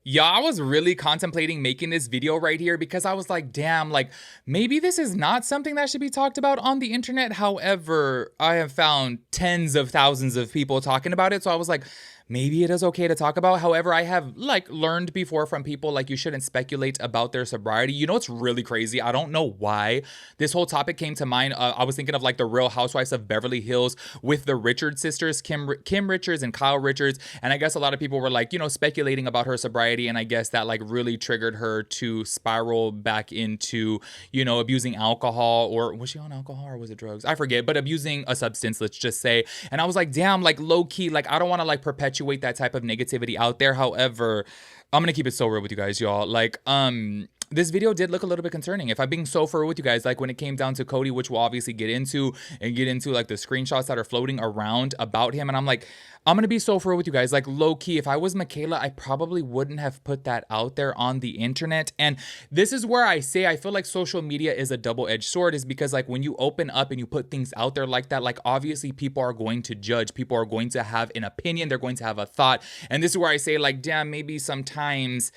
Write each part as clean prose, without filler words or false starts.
Yeah, I was really contemplating making this video right here because I was like, damn, like maybe this is not something that should be talked about on the internet. However, I have found tens of thousands of people talking about it. So I was like, maybe it is okay to talk about. However, I have like learned before from people like you shouldn't speculate about their sobriety. You know, it's really crazy. I don't know why this whole topic came to mind. I was thinking of like the Real Housewives of Beverly Hills with the Richards sisters, Kim Richards and Kyle Richards. And I guess a lot of people were like, you know, speculating about her sobriety. And I guess that like really triggered her to spiral back into, you know, abusing alcohol, or was she on alcohol or was it drugs? I forget, but abusing a substance, let's just say. And I was like, damn, like low key, like I don't want to like perpetuate that type of negativity out there. However, I'm gonna keep it so real with you guys, y'all. Like, this video did look a little bit concerning. If I'm being so for real with you guys, like when it came down to Cody, which we'll obviously get into like the screenshots that are floating around about him. And I'm like, I'm gonna be so for real with you guys. Like low key, if I was Mikayla, I probably wouldn't have put that out there on the internet. And this is where I say I feel like social media is a double-edged sword, is because like when you open up and you put things out there like that, like obviously people are going to judge, people are going to have an opinion, they're going to have a thought. And this is where I say like, damn, maybe sometimes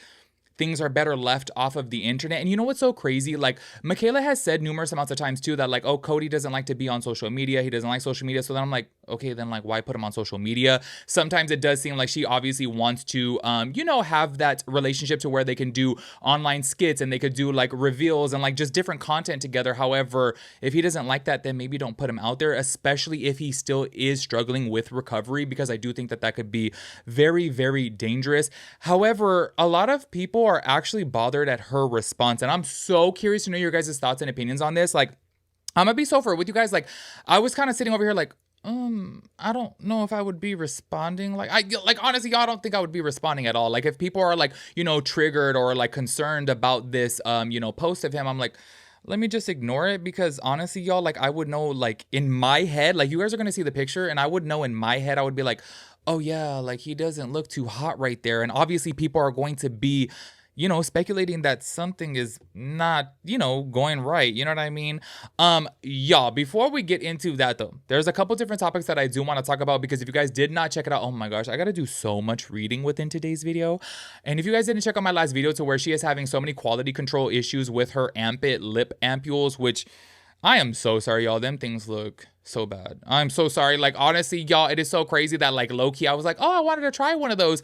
things are better left off of the internet. And you know what's so crazy? Like Mikayla has said numerous amounts of times too that like, oh, Cody doesn't like to be on social media. He doesn't like social media. So then I'm like, okay, then like why put him on social media? Sometimes it does seem like she obviously wants to, you know, have that relationship to where they can do online skits and they could do like reveals and like just different content together. However, if he doesn't like that, then maybe don't put him out there, especially if he still is struggling with recovery, because I do think that that could be very, very dangerous. However, a lot of people are actually bothered at her response. And I'm so curious to know your guys' thoughts and opinions on this. Like, I'm gonna be so fair with you guys. Like, I was kind of sitting over here like, I don't know if I would be responding. Like honestly, y'all, I don't think I would be responding at all. Like if people are like, you know, triggered or like concerned about this, you know, post of him, I'm like, let me just ignore it, because honestly, y'all, like I would know, like in my head, like you guys are gonna see the picture and I would know in my head, I would be like, oh yeah, like he doesn't look too hot right there. And obviously people are going to be, you know, speculating that something is not, you know, going right. You know what I mean? Y'all, before we get into that though, there's a couple different topics that I do want to talk about, because if you guys did not check it out, oh my gosh, I got to do so much reading within today's video. And if you guys didn't check out my last video to where she is having so many quality control issues with her Ampit lip ampules, which I am so sorry, y'all. Them things look so bad. I'm so sorry. Like, honestly, y'all, it is so crazy that, like, low-key, I was like, oh, I wanted to try one of those.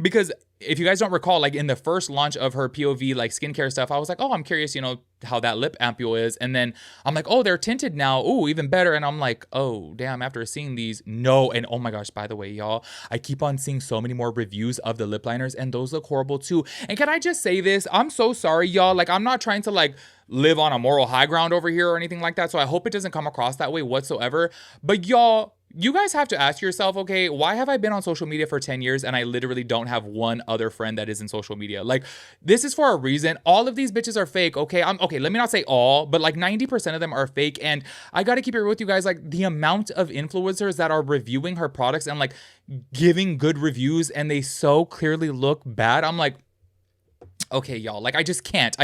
Because if you guys don't recall, like, in the first launch of her POV, like, skincare stuff, I was like, oh, I'm curious, you know, how that lip ampule is. And then I'm like, oh, they're tinted now. Oh, even better. And I'm like, oh, damn, after seeing these, no. And oh my gosh, by the way, y'all, I keep on seeing so many more reviews of the lip liners, and those look horrible too. And can I just say this? I'm so sorry, y'all. Like, I'm not trying to, like, live on a moral high ground over here or anything like that. So I hope it doesn't come across that way whatsoever. But y'all, you guys have to ask yourself, okay, why have I been on social media for 10 years and I literally don't have one other friend that is in social media? Like, this is for a reason. All of these bitches are fake, okay? Okay, let me not say all, but like 90% of them are fake. And I gotta keep it real with you guys. Like, the amount of influencers that are reviewing her products and like giving good reviews and they so clearly look bad, I'm like, okay, y'all, like I just can't.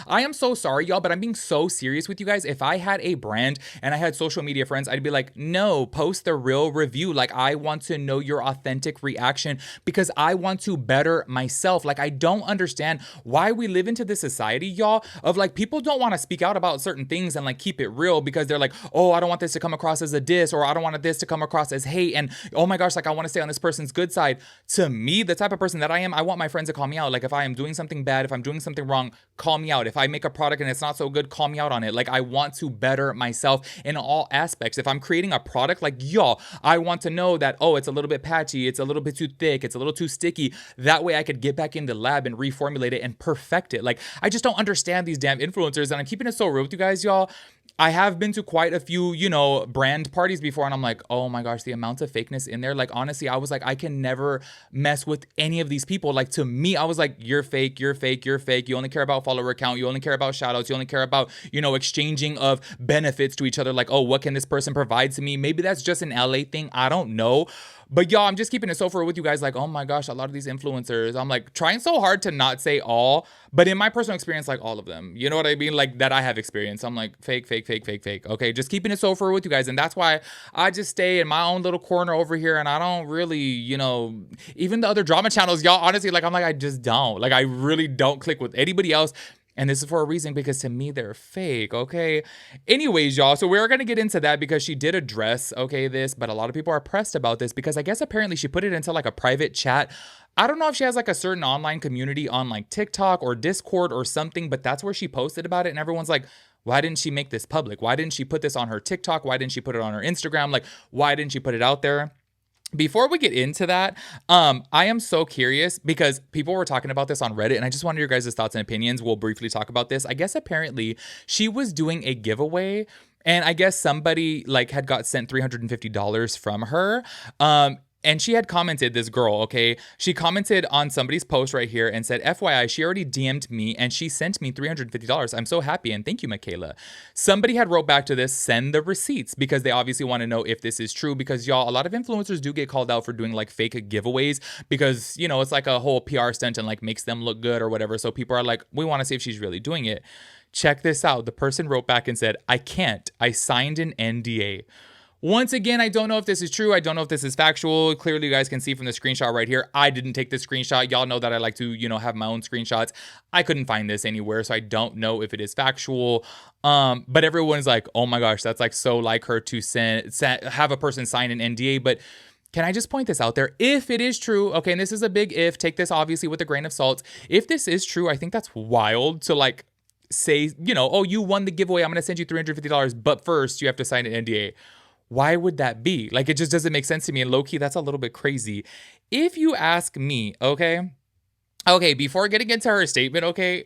I am so sorry, y'all, but I'm being so serious with you guys. If I had a brand and I had social media friends, I'd be like, no, post the real review. Like, I want to know your authentic reaction because I want to better myself. Like, I don't understand why we live into this society, y'all, of like people don't want to speak out about certain things and like keep it real because they're like, oh, I don't want this to come across as a diss, or I don't want this to come across as hate. And oh my gosh, like I want to stay on this person's good side. To me, the type of person that I am, I want my friends to call me out. Like, if I am doing something bad, if I'm doing something wrong, call me out. If I make a product and it's not so good, call me out on it. Like, I want to better myself in all aspects. If I'm creating a product, like, y'all, I want to know that, oh, it's a little bit patchy, it's a little bit too thick, it's a little too sticky. That way I could get back in the lab and reformulate it and perfect it. Like, I just don't understand these damn influencers, and I'm keeping it so real with you guys, y'all. I have been to quite a few, you know, brand parties before, and I'm like, oh my gosh, the amount of fakeness in there. Like, honestly, I was like, I can never mess with any of these people. Like, to me, I was like, you're fake, you're fake, you're fake. You only care about follower count. You only care about shout outs. You only care about, you know, exchanging of benefits to each other. Like, oh, what can this person provide to me? Maybe that's just an LA thing. I don't know. But y'all, I'm just keeping it so for with you guys. Like, oh my gosh, a lot of these influencers. I'm like trying so hard to not say all, but in my personal experience, like all of them. You know what I mean? Like that I have experience. I'm like fake, fake, fake, fake, fake. Okay, just keeping it so for with you guys, and that's why I just stay in my own little corner over here, and I don't really, even the other drama channels, y'all. Honestly, like I'm like I just don't. Like I really don't click with anybody else. And this is for a reason, because to me, they're fake, okay? Anyways, y'all, so we're going to get into that because she did address, okay, this, but a lot of people are pressed about this because I guess apparently she put it into like a private chat. I don't know if she has like a certain online community on like TikTok or Discord or something, but that's where she posted about it. And everyone's like, why didn't she make this public? Why didn't she put this on her TikTok? Why didn't she put it on her Instagram? Like, why didn't she put it out there? Before we get into that, I am so curious because people were talking about this on Reddit, and I just wanted your guys' thoughts and opinions. We'll briefly talk about this. I guess apparently she was doing a giveaway, and I guess somebody like had got sent $350 from her. And she had commented, this girl, okay? She commented on somebody's post right here and said, FYI, she already DM'd me and she sent me $350. I'm so happy and thank you, Mikayla. Somebody had wrote back to this, send the receipts, because they obviously want to know if this is true, because y'all, a lot of influencers do get called out for doing like fake giveaways because, it's like a whole PR stunt and like makes them look good or whatever. So people are like, we want to see if she's really doing it. Check this out. The person wrote back and said, I can't. I signed an NDA. Once again, I don't know if this is true. I don't know if this is factual. Clearly, you guys can see from the screenshot right here. I didn't take this screenshot. Y'all know that I like to, have my own screenshots. I couldn't find this anywhere, so I don't know if it is factual. But everyone's like, oh my gosh, that's like so like her to have a person sign an NDA. But can I just point this out there? If it is true, okay, and this is a big if, take this obviously with a grain of salt. If this is true, I think that's wild to like say, oh, you won the giveaway. I'm going to send you $350, but first you have to sign an NDA. Why would that be? Like, it just doesn't make sense to me. And low-key, that's a little bit crazy. If you ask me, okay, before getting into her statement, okay,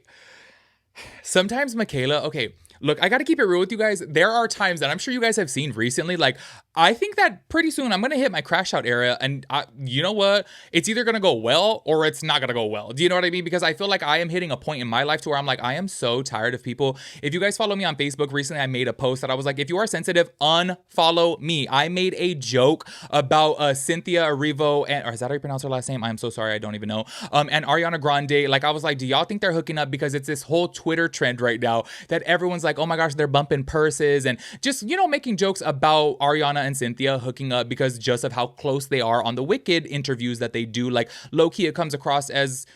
sometimes Mikayla, okay, look, I got to keep it real with you guys. There are times that I'm sure you guys have seen recently, like, I think that pretty soon I'm going to hit my crash out area, and you know what? It's either going to go well or it's not going to go well. Do you know what I mean? Because I feel like I am hitting a point in my life to where I'm like, I am so tired of people. If you guys follow me on Facebook, recently I made a post that I was like, if you are sensitive, unfollow me. I made a joke about Cynthia Erivo, or is that how you pronounce her last name? I'm so sorry, I don't even know. And Ariana Grande. Like, I was like, do y'all think they're hooking up? Because it's this whole Twitter trend right now that everyone's like, oh my gosh, they're bumping purses, and just, making jokes about Ariana and Cynthia hooking up because just of how close they are on the Wicked interviews that they do. Like, low-key, it comes across as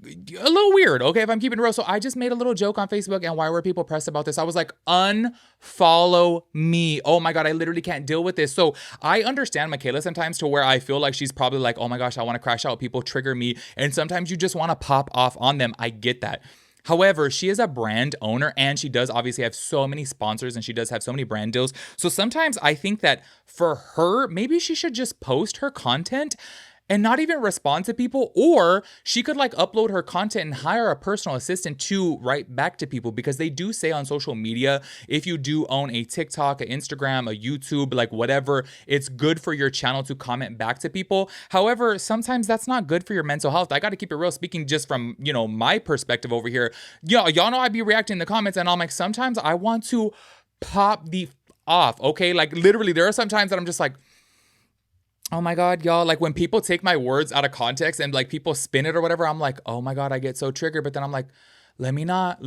a little weird, okay, if I'm keeping it real. So I just made a little joke on Facebook, and why were people pressed about this? I was like, unfollow me. Oh my God, I literally can't deal with this. So I understand Mikayla sometimes to where I feel like she's probably like, oh my gosh, I want to crash out. People trigger me. And sometimes you just want to pop off on them. I get that. However, she is a brand owner, and she does obviously have so many sponsors, and she does have so many brand deals. So sometimes I think that for her, maybe she should just post her content and not even respond to people, or she could like upload her content and hire a personal assistant to write back to people, because they do say on social media, if you do own a TikTok, an Instagram, a YouTube, like whatever, it's good for your channel to comment back to people. However, sometimes that's not good for your mental health. I got to keep it real, speaking just from, my perspective over here. Y'all know I be reacting in the comments, and I'm like, sometimes I want to pop the off, okay? Like literally, there are some times that I'm just like, oh my God, y'all, like when people take my words out of context and like people spin it or whatever, I'm like, oh my God, I get so triggered. But then I'm like, let me not,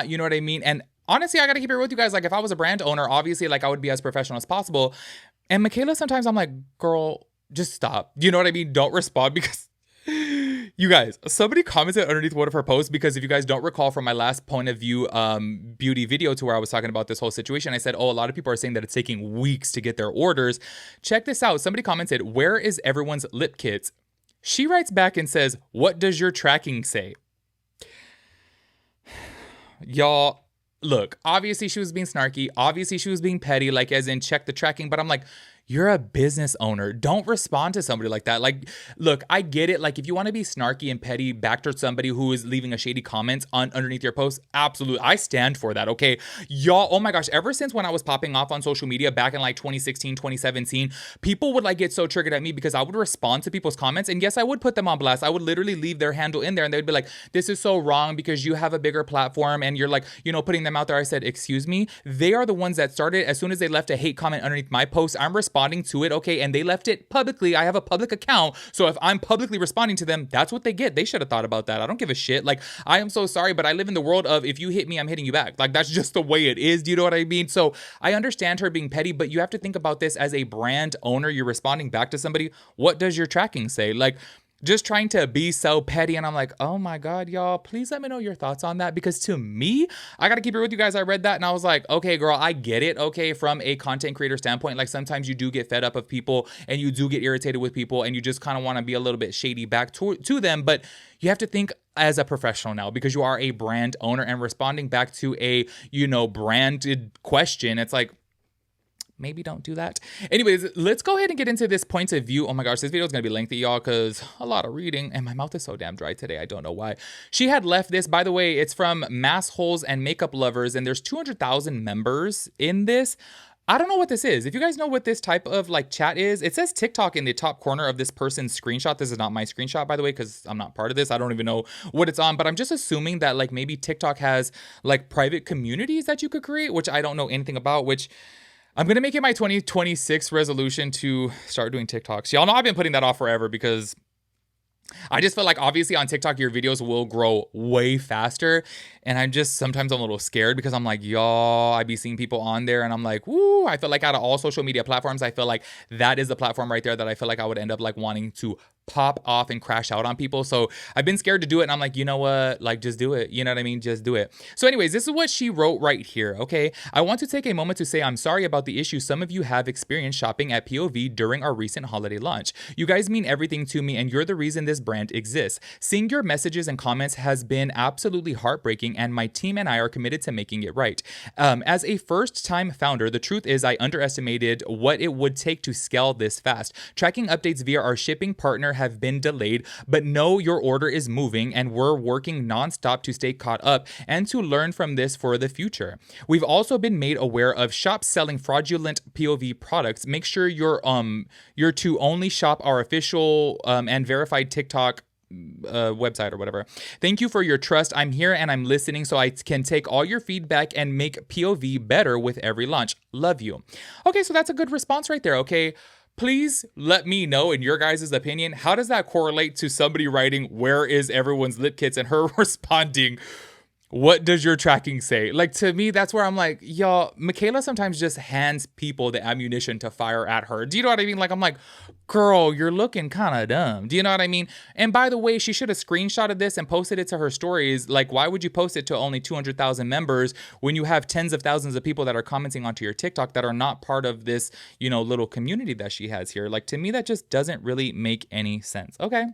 you know what I mean? And honestly, I got to keep it real with you guys. Like if I was a brand owner, obviously like I would be as professional as possible. And Mikayla, sometimes I'm like, girl, just stop. You know what I mean? Don't respond, because you guys, somebody commented underneath one of her posts, because if you guys don't recall from my last point of view beauty video to where I was talking about this whole situation, I said, oh, a lot of people are saying that it's taking weeks to get their orders. Check this out. Somebody commented, where is everyone's lip kits? She writes back and says, what does your tracking say? Y'all, look, obviously she was being snarky. Obviously she was being petty, like as in check the tracking. But I'm like, you're a business owner. Don't respond to somebody like that. Like, look, I get it. Like, if you want to be snarky and petty back to somebody who is leaving a shady comments underneath your post, absolutely. I stand for that, okay? Y'all, oh my gosh, ever since when I was popping off on social media back in like 2016, 2017, people would like get so triggered at me because I would respond to people's comments. And yes, I would put them on blast. I would literally leave their handle in there, and they'd be like, this is so wrong because you have a bigger platform and you're like, putting them out there. I said, excuse me? They are the ones that started. As soon as they left a hate comment underneath my post, I'm responding responding to it, okay, and they left it publicly. I have a public account, so if I'm publicly responding to them, that's what they get. They should have thought about that. I don't give a shit. Like, I am so sorry, but I live in the world of if you hit me, I'm hitting you back. Like, that's just the way it is. Do you know what I mean? So I understand her being petty, but you have to think about this as a brand owner. You're responding back to somebody. What does your tracking say? Like, just trying to be so petty. And I'm like, oh my God, y'all, please let me know your thoughts on that. Because to me, I got to keep it with you guys. I read that and I was like, okay, girl, I get it. Okay. From a content creator standpoint, like sometimes you do get fed up of people and you do get irritated with people and you just kind of want to be a little bit shady back to them. But you have to think as a professional now, because you are a brand owner and responding back to a, branded question. It's like, maybe don't do that. Anyways, let's go ahead and get into this points of view. Oh my gosh, this video is going to be lengthy, y'all, because a lot of reading and my mouth is so damn dry today. I don't know why. She had left this. By the way, it's from Mass Holes and Makeup Lovers, and there's 200,000 members in this. I don't know what this is. If you guys know what this type of like chat is, it says TikTok in the top corner of this person's screenshot. This is not my screenshot, by the way, because I'm not part of this. I don't even know what it's on, but I'm just assuming that like maybe TikTok has like private communities that you could create, which I don't know anything about, which I'm going to make it my 2026 resolution to start doing TikToks. Y'all know I've been putting that off forever because I just feel like obviously on TikTok, your videos will grow way faster. And sometimes I'm a little scared because I'm like, y'all, I be seeing people on there and I'm like, woo, I feel like out of all social media platforms, I feel like that is the platform right there that I feel like I would end up like wanting to pop off and crash out on people. So I've been scared to do it. And I'm like, you know what? Like, just do it. You know what I mean? Just do it. So anyways, this is what she wrote right here. Okay. I want to take a moment to say I'm sorry about the issue some of you have experienced shopping at POV during our recent holiday launch. You guys mean everything to me and you're the reason this brand exists. Seeing your messages and comments has been absolutely heartbreaking and my team and I are committed to making it right. As a first-time founder, the truth is I underestimated what it would take to scale this fast. Tracking updates via our shipping partner have been delayed, but know your order is moving and we're working nonstop to stay caught up and to learn from this for the future. We've also been made aware of shops selling fraudulent POV products. Make sure you're to only shop our official and verified TikTok website or whatever. Thank you for your trust. I'm here and I'm listening so I can take all your feedback and make POV better with every launch. Love you. Okay, so that's a good response right there. Okay. Please let me know in your guys' opinion, how does that correlate to somebody writing, where is everyone's lip kits, and her responding, what does your tracking say? Like, to me, that's where I'm like, y'all, Mikayla sometimes just hands people the ammunition to fire at her. Do you know what I mean? Like, I'm like, girl, you're looking kind of dumb. Do you know what I mean? And by the way, she should have screenshotted this and posted it to her stories. Like, why would you post it to only 200,000 members when you have tens of thousands of people that are commenting onto your TikTok that are not part of this, little community that she has here? Like, to me, that just doesn't really make any sense. Okay.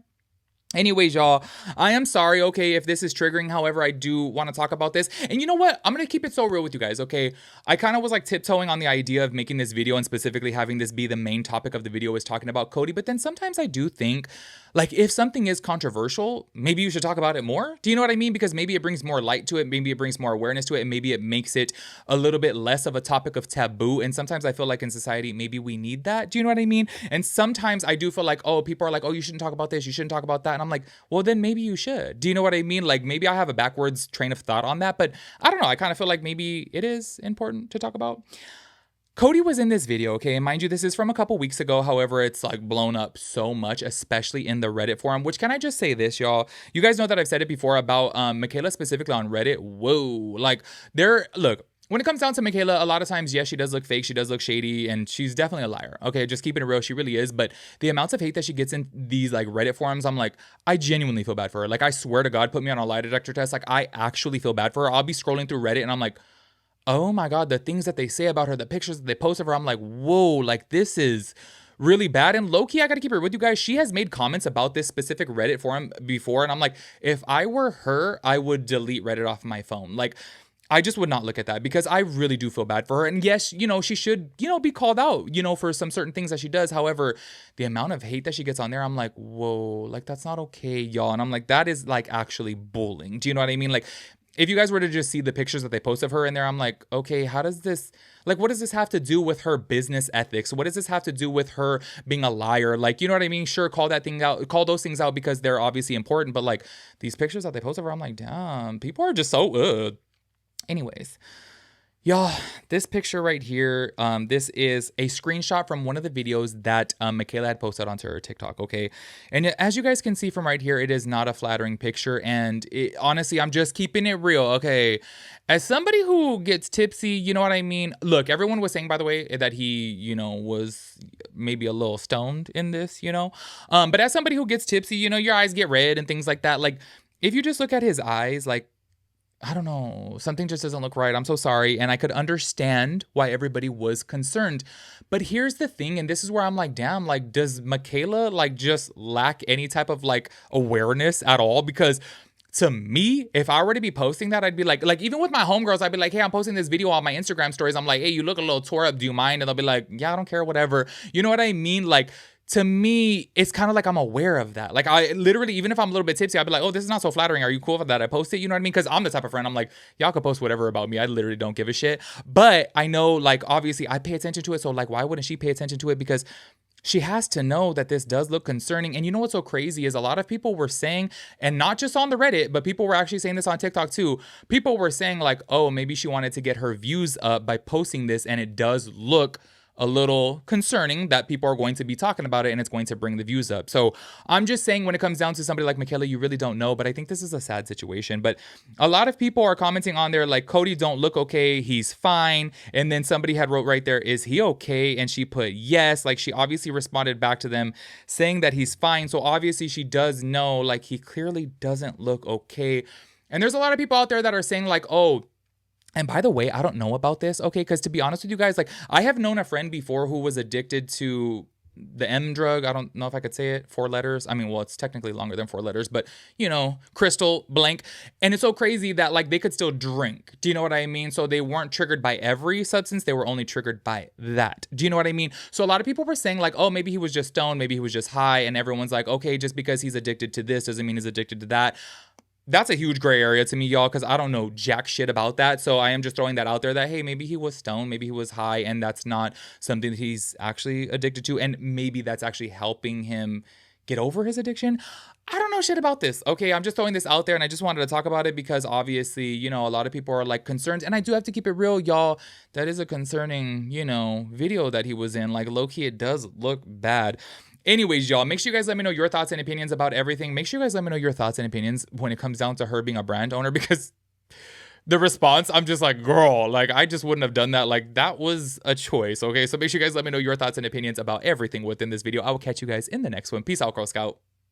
Anyways, y'all, I am sorry, okay, if this is triggering. However, I do want to talk about this. And you know what? I'm going to keep it so real with you guys, okay? I kind of was like tiptoeing on the idea of making this video and specifically having this be the main topic of the video is talking about Cody. But then sometimes I do think, like, if something is controversial, maybe you should talk about it more. Do you know what I mean? Because maybe it brings more light to it. Maybe it brings more awareness to it. And maybe it makes it a little bit less of a topic of taboo. And sometimes I feel like in society, maybe we need that. Do you know what I mean? And sometimes I do feel like, oh, people are like, oh, you shouldn't talk about this. You shouldn't talk about that. And I'm like, well, then maybe you should. Do you know what I mean? Like, maybe I have a backwards train of thought on that. But I don't know. I kind of feel like maybe it is important to talk about. Cody was in this video, okay? And mind you, this is from a couple weeks ago. However, it's like blown up so much, especially in the Reddit forum, which can I just say this, y'all? You guys know that I've said it before about Mikayla specifically on Reddit. Whoa. Like, look, when it comes down to Mikayla, a lot of times, yes, she does look fake. She does look shady, and she's definitely a liar. Okay, just keeping it real. She really is. But the amounts of hate that she gets in these like Reddit forums, I'm like, I genuinely feel bad for her. Like, I swear to God, put me on a lie detector test. Like, I actually feel bad for her. I'll be scrolling through Reddit, and I'm like, oh my God, the things that they say about her, the pictures that they post of her, I'm like, whoa, like this is really bad. And low-key, I gotta keep it with you guys. She has made comments about this specific Reddit forum before. And I'm like, if I were her, I would delete Reddit off my phone. Like, I just would not look at that because I really do feel bad for her. And yes, she should, be called out, for some certain things that she does. However, the amount of hate that she gets on there, I'm like, whoa, like that's not okay, y'all. And I'm like, that is like actually bullying. Do you know what I mean? Like, if you guys were to just see the pictures that they post of her in there, I'm like, okay, how does this, like, what does this have to do with her business ethics? What does this have to do with her being a liar? Like, you know what I mean? Sure, call those things out because they're obviously important. But like these pictures that they post of her, I'm like, damn, people are just so, Anyways, Y'all, this picture right here, this is a screenshot from one of the videos that Mikayla had posted onto her TikTok, okay? And as you guys can see from right here, it is not a flattering picture. And honestly, I'm just keeping it real, okay? As somebody who gets tipsy, you know what I mean? Look, everyone was saying, by the way, that he, was maybe a little stoned in this, But as somebody who gets tipsy, your eyes get red and things like that. Like, if you just look at his eyes, like, I don't know, something just doesn't look right. I'm so sorry. And I could understand why everybody was concerned. But here's the thing, and this is where I'm like, damn, like, does Mikayla like just lack any type of like awareness at all? Because to me, if I were to be posting that, I'd be like even with my homegirls, I'd be like, hey, I'm posting this video on my Instagram stories. I'm like, hey, you look a little tore up. Do you mind? And they'll be like, yeah, I don't care, whatever. You know what I mean? Like, to me, it's kind of like I'm aware of that. Like, I literally, even if I'm a little bit tipsy, I'd be like, oh, this is not so flattering. Are you cool with that I post it? You know what I mean? Because I'm the type of friend, I'm like, y'all could post whatever about me. I literally don't give a shit. But I know, like, obviously, I pay attention to it. So, like, why wouldn't she pay attention to it? Because she has to know that this does look concerning. And you know what's so crazy is a lot of people were saying, and not just on the Reddit, but people were actually saying this on TikTok too. People were saying like, oh, maybe she wanted to get her views up by posting this. And it does look a little concerning that people are going to be talking about it and it's going to bring the views up. So I'm just saying, when it comes down to somebody like Mikayla, you really don't know, but I think this is a sad situation. But a lot of people are commenting on there like, Cody don't look okay, he's fine. And then somebody had wrote right there, is he okay? And she put yes. Like, she obviously responded back to them saying that he's fine. So obviously she does know, like, he clearly doesn't look okay. And there's a lot of people out there that are saying like, oh, and by the way, I don't know about this, okay? Because to be honest with you guys, like, I have known a friend before who was addicted to the M drug. I don't know if I could say it. 4 letters. I mean, well, it's technically longer than 4 letters, but crystal blank. And it's so crazy that like they could still drink. Do you know what I mean? So they weren't triggered by every substance. They were only triggered by that. Do you know what I mean? So a lot of people were saying like, oh, maybe he was just stoned. Maybe he was just high. And everyone's like, okay, just because he's addicted to this doesn't mean he's addicted to that. That's a huge gray area to me, y'all, because I don't know jack shit about that. So I am just throwing that out there that, hey, maybe he was stoned, maybe he was high, and that's not something that he's actually addicted to. And maybe that's actually helping him get over his addiction. I don't know shit about this. Okay, I'm just throwing this out there, and I just wanted to talk about it because obviously, a lot of people are like concerned. And I do have to keep it real, y'all. That is a concerning, video that he was in. Like, low-key, it does look bad. Anyways, y'all, make sure you guys let me know your thoughts and opinions about everything. Make sure you guys let me know your thoughts and opinions when it comes down to her being a brand owner, because the response, I'm just like, girl, like, I just wouldn't have done that. Like, that was a choice, okay? So make sure you guys let me know your thoughts and opinions about everything within this video. I will catch you guys in the next one. Peace out, Girl Scout.